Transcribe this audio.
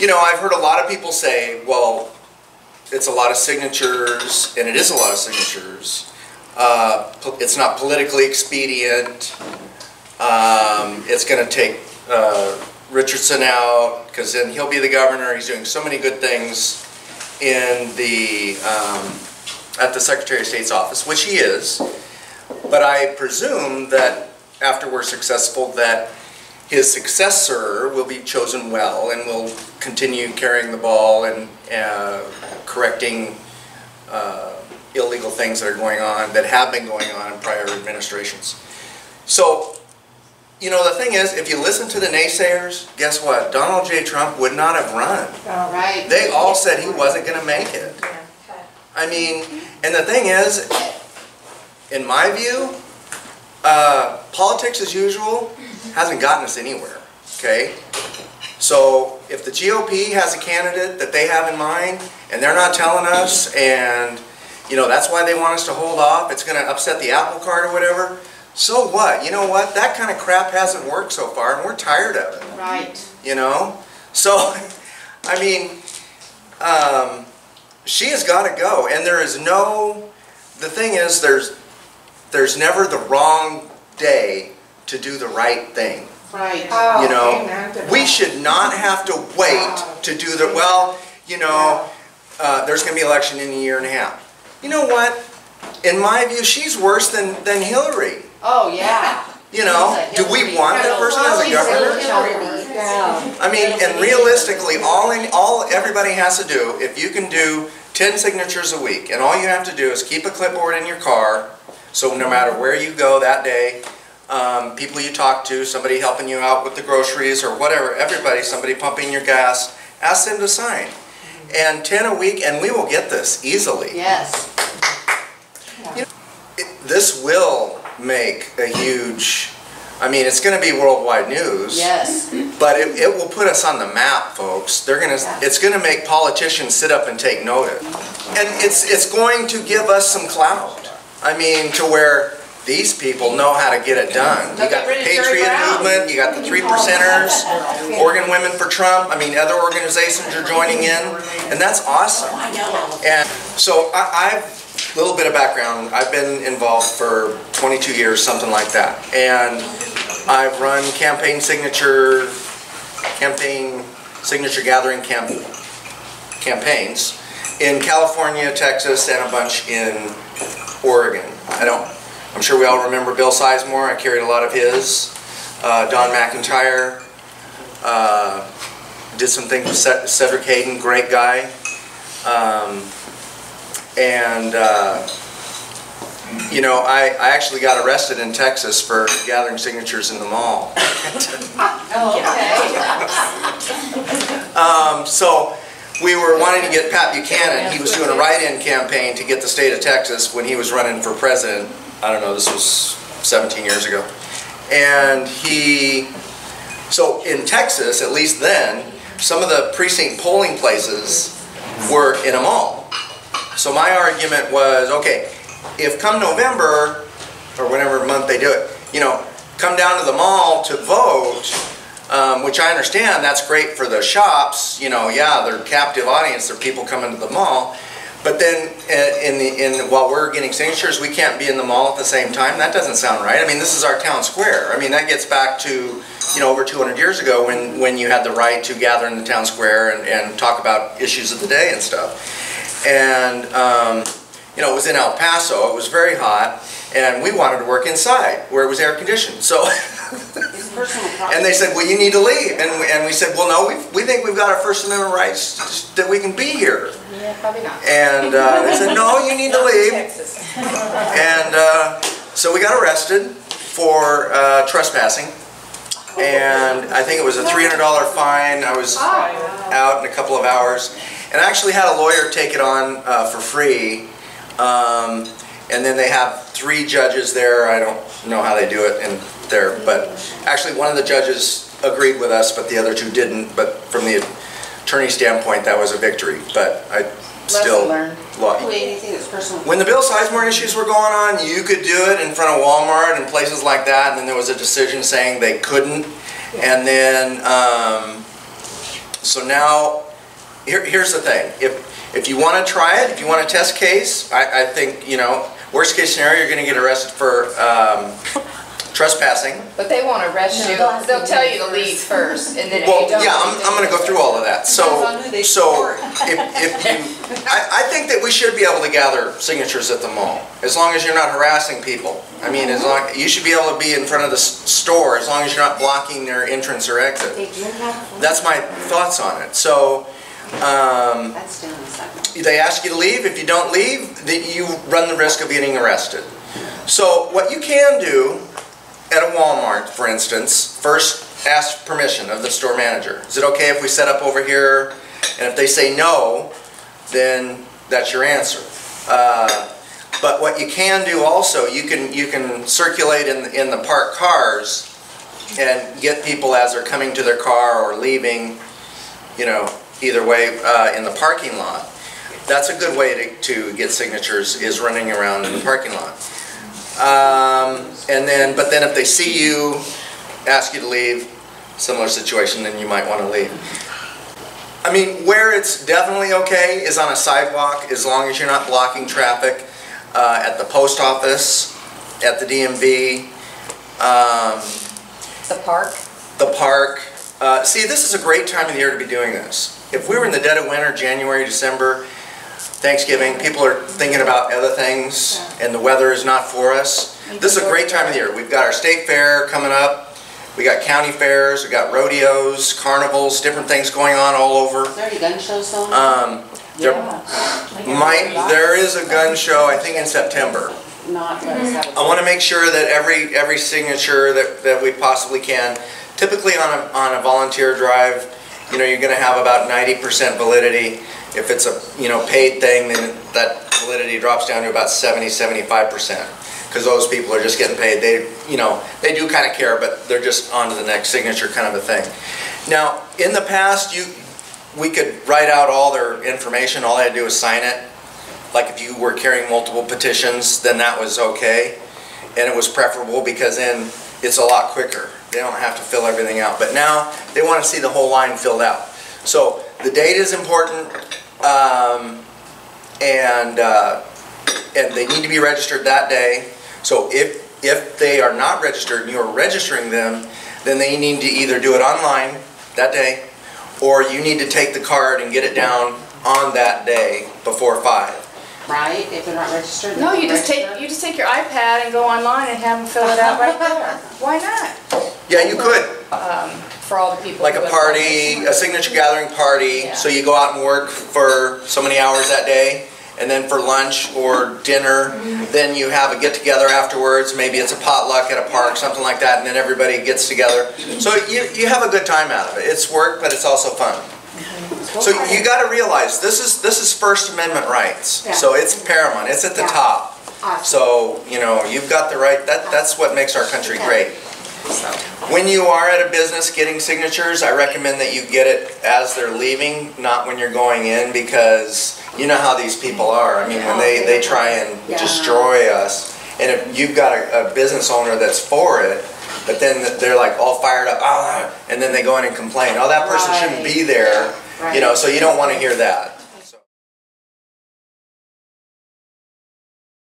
You know, I've heard a lot of people say, well, it's a lot of signatures, and it is a lot of signatures. It's not politically expedient. It's going to take Richardson out, because then he'll be the governor. He's doing so many good things in the at the Secretary of State's office, which he is. But I presume that after we're successful, that his successor will be chosen well and will continue carrying the ball and correcting illegal things that are going on, that have been going on in prior administrations. So, you know, the thing is, if you listen to the naysayers, guess what? Donald J. Trump would not have run. Oh, right. They all said he wasn't going to make it. I mean, and the thing is, in my view, politics as usual hasn't gotten us anywhere, okay? So if the GOP has a candidate that they have in mind and they're not telling us, and you know, that's why they want us to hold off, it's going to upset the apple cart or whatever, so what? You know what? That kind of crap hasn't worked so far and we're tired of it. Right. You know? So, I mean, she has got to go, and there is no, the thing is, there's never the wrong day to do the right thing. Right. You know, we should not have to wait to do the, well, you know, there's going to be an election in a year and a half. You know what? In my view, she's worse than Hillary. Oh, yeah. You know, do we want that person as a governor? I mean, and realistically, all everybody has to do, if you can do 10 signatures a week, and all you have to do is keep a clipboard in your car, so no matter where you go that day, people you talk to, somebody helping you out with the groceries or whatever, everybody, somebody pumping your gas, ask them to sign. And 10 a week, and we will get this easily. Yes. You know, this will make a huge, I mean, it's going to be worldwide news. Yes. But it will put us on the map, folks. They're going to, it's going to make politicians sit up and take notice. And it's going to give us some clout. I mean, to where these people know how to get it done. You got the Patriot movement, you got the 3%ers, Oregon Women for Trump. I mean, other organizations are joining in, and that's awesome. And so a little bit of background. I've been involved for 22 years, something like that, and I've run campaign signature gathering campaigns in California, Texas, and a bunch in Oregon. I'm sure we all remember Bill Sizemore. I carried a lot of his. Don McIntyre did some things with Cedric Hayden, great guy. You know, I actually got arrested in Texas for gathering signatures in the mall. So we were wanting to get Pat Buchanan. He was doing a write-in campaign to get the state of Texas when he was running for president. I don't know, this was 17 years ago. And so in Texas, at least then, some of the precinct polling places were in a mall. So my argument was, okay, if come November, or whatever month they do it, you know, come down to the mall to vote, which I understand, that's great for the shops, you know, yeah, they're captive audience, they're people coming to the mall. But then, while we're getting signatures, we can't be in the mall at the same time. That doesn't sound right. I mean, this is our town square. I mean, that gets back to, you know, over 200 years ago when you had the right to gather in the town square and talk about issues of the day and stuff. And, you know, it was in El Paso. It was very hot, and we wanted to work inside where it was air conditioned. So, and they said, well, you need to leave. And we said, well, no, we think we've got our First Amendment rights that we can be here. Yeah, probably not. And they said, no, you need to leave. And so we got arrested for trespassing. And I think it was a $300 fine. I was out in a couple of hours. And I actually had a lawyer take it on for free. And then they have 3 judges there. I don't know how they do it in there. But actually one of the judges agreed with us, but the other 2 didn't. But from the attorney standpoint, that was a victory. But I still lost. When the Bill Sizemore issues were going on, you could do it in front of Walmart and places like that. And then there was a decision saying they couldn't. And then So now, here's the thing. If you want to try it, if you want to test case, I think, you know, worst case scenario, you're going to get arrested for trespassing. But they won't arrest you. They'll tell you to leave first, and then if Well, you don't. yeah, I'm going to go through all of that. So I think that we should be able to gather signatures at the mall, as long as you're not harassing people. I mean, you should be able to be in front of the store as long as you're not blocking their entrance or exit. That's my thoughts on it. So they ask you to leave. If you don't leave, you run the risk of getting arrested. So what you can do at a Walmart, for instance, first ask permission of the store manager. Is it okay if we set up over here? And if they say no, then that's your answer. But what you can do also, you can circulate in the parked cars and get people as they're coming to their car or leaving, you know, either way in the parking lot. That's a good way to get signatures, is running around in the parking lot. But then if they see you, ask you to leave, similar situation, then you might want to leave. I mean, where it's definitely okay is on a sidewalk, as long as you're not blocking traffic, at the post office, at the DMV. The park? The park. See, this is a great time of the year to be doing this. If we were in the dead of winter, January, December, Thanksgiving, people are thinking about other things, and the weather is not for us. This is a great time of the year. We've got our state fair coming up. We got county fairs. We got rodeos, carnivals, different things going on all over. Is there any gun shows going on? There is a gun show, I think, in September. I want to make sure that every signature that we possibly can. Typically on a volunteer drive, you know, you're going to have about 90% validity. If it's a paid thing, then that validity drops down to about 70-75%. Because those people are just getting paid. They do kind of care, but they're just on to the next signature kind of a thing. Now, in the past, we could write out all their information. All I had to do was sign it. Like if you were carrying multiple petitions, then that was okay. And it was preferable because then it's a lot quicker. They don't have to fill everything out. But now, they want to see the whole line filled out. So, the date is important, and they need to be registered that day. So if they are not registered and you're registering them, then they need to either do it online that day, or you need to take the card and get it down on that day before 5. Right? If they're not registered? No, you just take your iPad and go online and have them fill it out right there. Why not? Yeah, you could. For all the people. Like a party, a signature gathering party. Yeah. So you go out and work for so many hours that day, and then for lunch or dinner, then you have a get-together afterwards. Maybe it's a potluck at a park, something like that, and then everybody gets together. So you have a good time out of it. It's work, but it's also fun. So you got to realize this is First Amendment rights. Yeah. So it's paramount. It's at the top. So you've got the right. That's what makes our country great. When you are at a business getting signatures, I recommend that you get it as they're leaving, not when you're going in, because you know how these people are. I mean, when they try and destroy us, and if you've got a business owner that's for it, but then they're like all fired up, and then they go in and complain, oh, that person shouldn't be there, so you don't want to hear that.